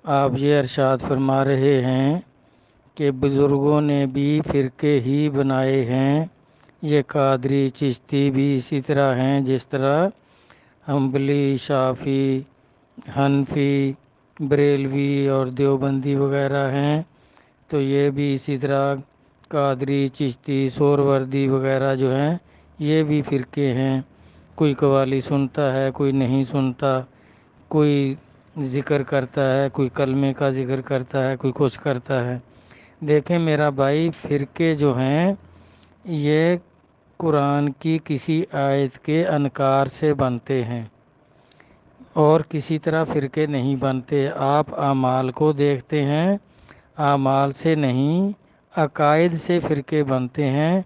آپ یہ ارشاد فرما رہے ہیں کہ بزرگوں نے بھی فرقے ہی بنائے ہیں، یہ قادری چشتی بھی اسی طرح ہیں جس طرح حنبلی، شافعی، حنفی، بریلوی اور دیوبندی وغیرہ ہیں، تو یہ بھی اسی طرح قادری، چشتی، سہروردی وغیرہ جو ہیں یہ بھی فرقے ہیں۔ کوئی قوالی سنتا ہے، کوئی نہیں سنتا، کوئی ذکر کرتا ہے، کوئی کلمے کا ذکر کرتا ہے، کوئی کچھ کرتا ہے۔ دیکھیں میرا بھائی، فرقے جو ہیں یہ قرآن کی کسی آیت کے انکار سے بنتے ہیں اور کسی طرح فرقے نہیں بنتے۔ آپ اعمال کو دیکھتے ہیں، اعمال سے نہیں عقائد سے فرقے بنتے ہیں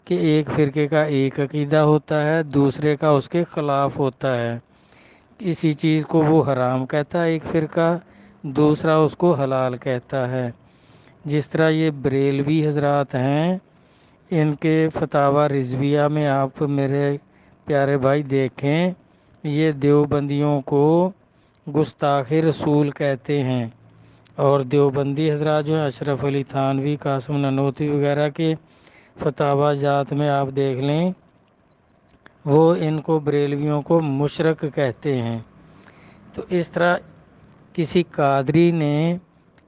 کہ ایک فرقے کا ایک عقیدہ ہوتا ہے، دوسرے کا اس کے خلاف ہوتا ہے۔ کسی چیز کو وہ حرام کہتا ہے ایک فرقہ، دوسرا اس کو حلال کہتا ہے۔ جس طرح یہ بریلوی حضرات ہیں، ان کے فتاوی رضویہ میں آپ میرے پیارے بھائی دیکھیں، یہ دیوبندیوں کو گستاخ رسول کہتے ہیں، اور دیوبندی حضرات جو ہیں اشرف علی تھانوی، قاسم نانوتوی وغیرہ کے فتاوی جات میں آپ دیکھ لیں، وہ ان کو بریلویوں کو مشرک کہتے ہیں۔ تو اس طرح کسی قادری نے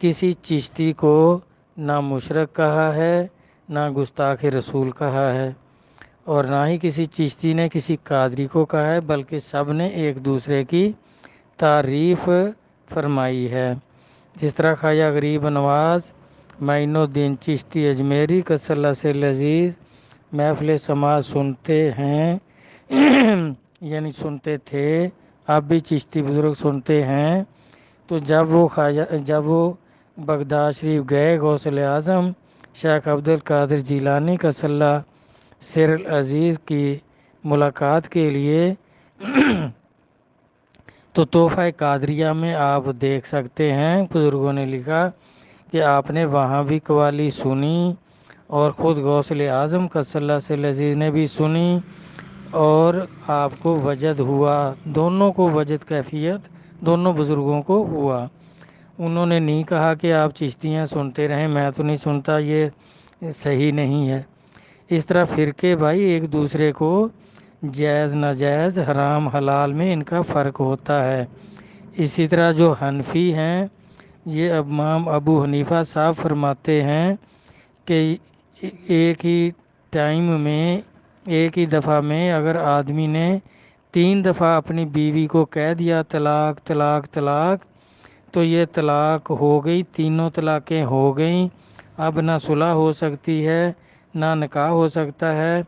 کسی چشتی کو نہ مشرک کہا ہے، نہ گستاخ رسول کہا ہے، اور نہ ہی کسی چشتی نے کسی قادری کو کہا ہے، بلکہ سب نے ایک دوسرے کی تعریف فرمائی ہے۔ جس طرح خواجہ غریب نواز معین الدین چشتی اجمیری قدس اللہ سر عزیز محفل سماعت سنتے ہیں یعنی سنتے تھے، اب بھی چشتی بزرگ سنتے ہیں، تو جب وہ بغداد شریف گئے غوث اعظم شیخ عبد القادر جیلانی قدس اللہ سر العزیز کی ملاقات کے لیے تو تحفہ قادریہ میں آپ دیکھ سکتے ہیں بزرگوں نے لکھا کہ آپ نے وہاں بھی قوالی سنی، اور خود غوث اعظم قدس اللہ سر العزیز نے بھی سنی، اور آپ کو وجد ہوا، دونوں کو وجد کیفیت دونوں بزرگوں کو ہوا۔ انہوں نے نہیں کہا کہ آپ چشتیاں سنتے رہیں، میں تو نہیں سنتا، یہ صحیح نہیں ہے۔ اس طرح فرقے بھائی ایک دوسرے کو جائز ناجائز، حرام حلال میں ان کا فرق ہوتا ہے۔ اسی طرح جو حنفی ہیں، یہ امام ابو حنیفہ صاحب فرماتے ہیں کہ ایک ہی ٹائم میں، ایک ہی دفعہ میں اگر آدمی نے 3 دفعہ اپنی بیوی کو کہہ دیا طلاق طلاق طلاق، تو یہ طلاق ہو گئی، تینوں طلاقیں ہو گئیں، اب نہ صلح ہو سکتی ہے، نہ نکاح ہو سکتا ہے۔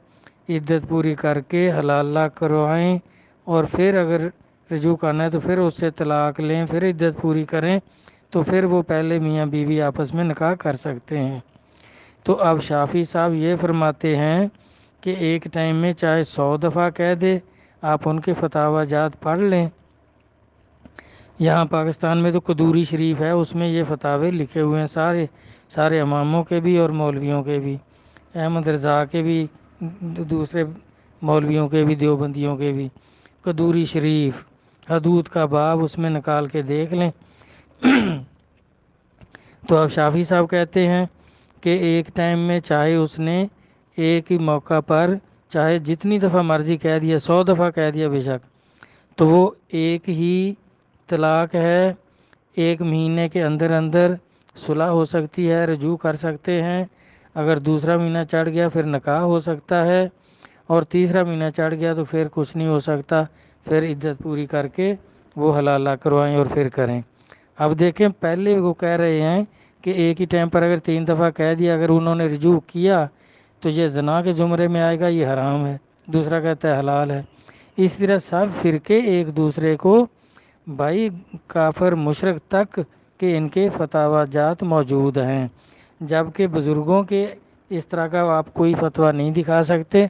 عدت پوری کر کے حلالہ کروائیں، اور پھر اگر رجوع کرنا ہے تو پھر اس سے طلاق لیں، پھر عدت پوری کریں، تو پھر وہ پہلے میاں بیوی آپس میں نکاح کر سکتے ہیں۔ تو اب شافعی صاحب یہ فرماتے ہیں کہ ایک ٹائم میں چاہے 100 دفعہ کہہ دے، آپ ان کے فتاوی جات پڑھ لیں۔ یہاں پاکستان میں تو قدوری شریف ہے، اس میں یہ فتاوے لکھے ہوئے ہیں، سارے اماموں کے بھی اور مولویوں کے بھی، احمد رضا کے بھی، دوسرے مولویوں کے بھی، دیوبندیوں کے بھی۔ قدوری شریف حدود کا باب اس میں نکال کے دیکھ لیں۔ تو اب شافعی صاحب کہتے ہیں کہ ایک ٹائم میں چاہے اس نے ایک ہی موقع پر چاہے جتنی دفعہ مرضی کہہ دیا، 100 دفعہ کہہ دیا بے شک، تو وہ ایک ہی طلاق ہے، 1 مہینے کے اندر اندر صلح ہو سکتی ہے، رجوع کر سکتے ہیں، اگر دوسرا مہینہ چڑھ گیا پھر نکاح ہو سکتا ہے، اور تیسرا مہینہ چڑھ گیا تو پھر کچھ نہیں ہو سکتا، پھر عدت پوری کر کے وہ حلالہ کروائیں اور پھر کریں۔ اب دیکھیں، پہلے وہ کہہ رہے ہیں کہ ایک ہی ٹائم پر اگر 3 دفعہ کہہ دیا، اگر انہوں نے رجوع کیا تو یہ زنا کے زمرے میں آئے گا، یہ حرام ہے، دوسرا کہتا ہے حلال ہے۔ اس طرح سب فرقے ایک دوسرے کو بھائی کافر مشرک تک کہ ان کے فتاوی جات موجود ہیں، جبکہ بزرگوں کے اس طرح کا آپ کوئی فتویٰ نہیں دکھا سکتے،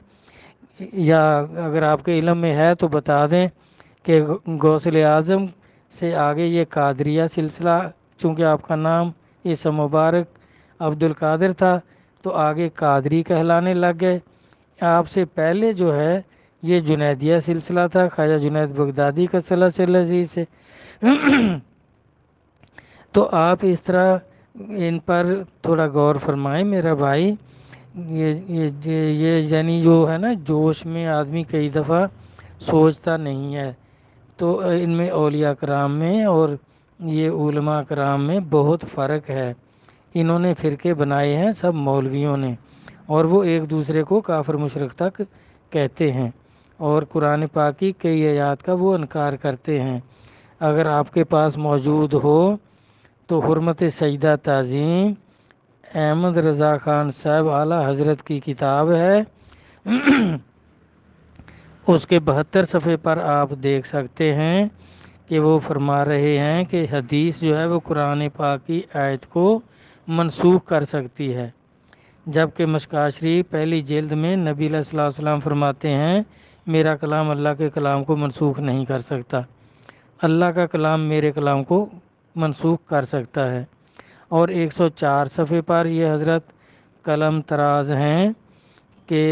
یا اگر آپ کے علم میں ہے تو بتا دیں کہ غوث اعظم سے آگے یہ قادریہ سلسلہ، چونکہ آپ کا نام اسم مبارک عبد القادر تھا تو آگے قادری کہلانے لگ گئے۔ آپ سے پہلے جو ہے یہ جنیدیہ سلسلہ تھا، خواجہ جنید بغدادی قدس اللہ سر العزیز سے۔ تو آپ اس طرح ان پر تھوڑا غور فرمائیں میرا بھائی۔ یہ یعنی جو ہے نا، جوش میں آدمی کئی دفعہ سوچتا نہیں ہے، تو ان میں اولیاء کرام میں اور یہ علماء کرام میں بہت فرق ہے۔ انہوں نے فرقے بنائے ہیں سب مولویوں نے، اور وہ ایک دوسرے کو کافر مشرک تک کہتے ہیں، اور قرآن پاک کی کئی آیات کا وہ انکار کرتے ہیں۔ اگر آپ کے پاس موجود ہو تو حرمت سجدہ تعظیم احمد رضا خان صاحب اعلیٰ حضرت کی کتاب ہے، اس کے 72 صفحے پر آپ دیکھ سکتے ہیں کہ وہ فرما رہے ہیں کہ حدیث جو ہے وہ قرآن پاک کی آیت کو منسوخ کر سکتی ہے، جبکہ مشکوٰۃ شریف پہلی جلد میں نبی علیہ الصلوۃ والسلام فرماتے ہیں میرا کلام اللہ کے کلام کو منسوخ نہیں کر سکتا، اللہ کا کلام میرے کلام کو منسوخ کر سکتا ہے۔ اور 104 صفحے پر یہ حضرت قلم طراز ہیں کہ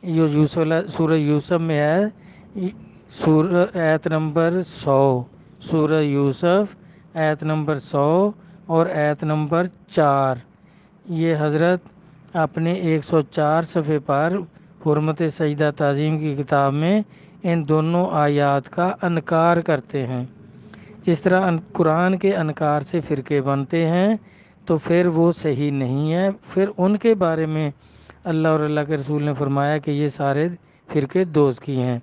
یہ سورہ یوسف میں ہے، سورہ آیت نمبر 100، سورہ یوسف آیت نمبر 100 اور آیت نمبر 4، یہ حضرت اپنے 104 صفحے پر حرمت سجدہ تعظیم کی کتاب میں ان دونوں آیات کا انکار کرتے ہیں۔ اس طرح قرآن کے انکار سے فرقے بنتے ہیں تو پھر وہ صحیح نہیں ہے، پھر ان کے بارے میں اللہ اور اللہ کے رسول نے فرمایا کہ یہ سارے فرقے دوزخی ہیں،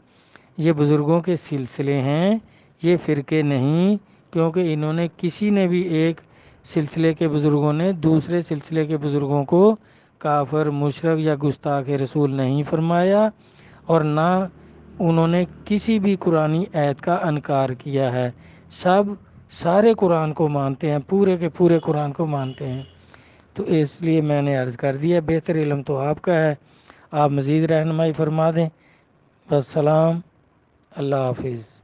یہ بزرگوں کے سلسلے ہیں، یہ فرقے نہیں، کیونکہ انہوں نے کسی نے بھی ایک سلسلے کے بزرگوں نے دوسرے سلسلے کے بزرگوں کو کافر مشرک یا گستاخ رسول نہیں فرمایا، اور نہ انہوں نے کسی بھی قرآنی آیت کا انکار کیا ہے، سارے قرآن کو مانتے ہیں، پورے کے پورے قرآن کو مانتے ہیں۔ تو اس لیے میں نے عرض کر دیا، بہتر علم تو آپ کا ہے، آپ مزید رہنمائی فرما دیں۔ السلام، اللہ حافظ۔